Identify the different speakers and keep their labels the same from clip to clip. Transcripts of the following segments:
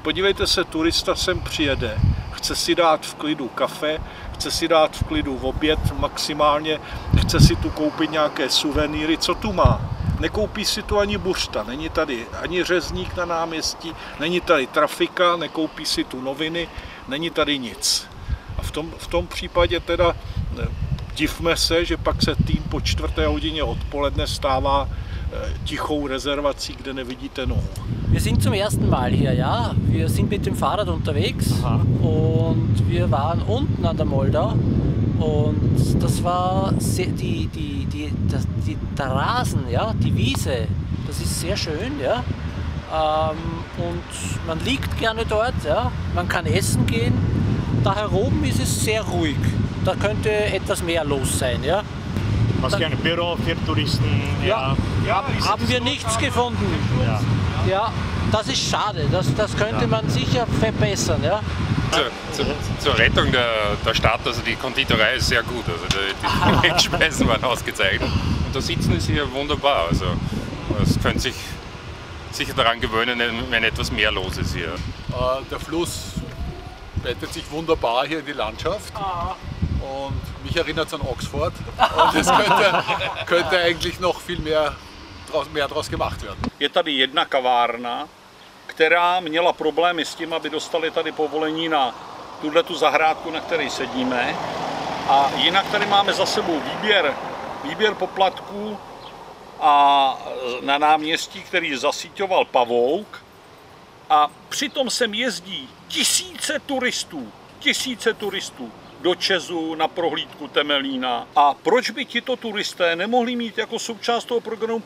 Speaker 1: Podívejte se, turista sem přijede, chce si dát v klidu kafe, chce si dát v klidu oběd maximálně, chce si tu koupit nějaké suvenýry, co tu má? Nekoupí si tu ani buřta, není tady ani řezník na náměstí, není tady trafika, nekoupí si tu noviny, není tady nic. A v tom případě teda divme se, že pak se tým po 4. hodině odpoledne stává tichou rezervací, kde nevidíte nohu.
Speaker 2: Wir sind zum ersten Mal hier, ja. Wir sind mit dem Fahrrad unterwegs. Aha. Und wir waren unten an der Moldau und das war der Rasen, ja, die Wiese, das ist sehr schön, ja. Und man liegt gerne dort, ja. Man kann essen gehen. Da oben ist es sehr ruhig. Da könnte etwas mehr los sein, ja.
Speaker 3: Was für ein Büro für Touristen?
Speaker 2: Ja, haben wir nichts gefunden. Ja. Ja, das ist schade. Das könnte man sicher verbessern. Ja.
Speaker 4: Zur Rettung der Stadt, also die Konditorei ist sehr gut. Also die Wegenspeisen waren ausgezeichnet. Und das Sitzen ist hier wunderbar. Also es können sich sicher daran gewöhnen, wenn etwas mehr los ist hier.
Speaker 5: Der Fluss bettet sich wunderbar hier in die Landschaft. Und mich erinnert es an Oxford und es könnte eigentlich noch viel mehr draus gemacht werden.
Speaker 1: Je tady jedna kavárna, která měla problémy s tím, aby dostali tady povolení na tuhletu zahrádku, na které sedíme. A jinak tady máme za sebou výběr poplatků a na náměstí, který zasíťoval Pavouk. A přitom sem jezdí tisíce turistů do Čezu na prohlídku Temelína. A proč by tito turisté nemohli mít jako součást toho programu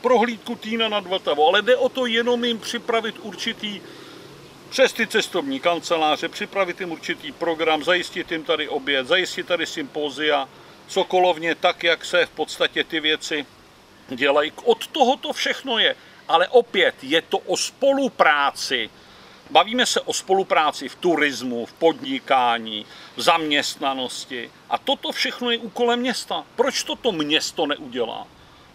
Speaker 1: prohlídku Týna nad Vltavou? Ale jde o to jenom jim připravit určitý, přes ty cestovní kanceláře, připravit jim určitý program, zajistit jim tady oběd, zajistit tady sympózia, sokolovně tak, jak se v podstatě ty věci dělají. Od toho to všechno je. Ale opět je to o spolupráci. Bavíme se o spolupráci v turismu, v podnikání, v zaměstnanosti. A toto všechno je úkolem města. Proč toto město neudělá?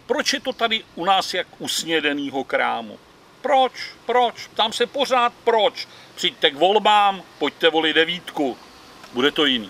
Speaker 1: Proč je to tady u nás jak u snědenýho krámu? Proč? Ptám se pořád proč. Přijďte k volbám, pojďte volit 9. Bude to jiný.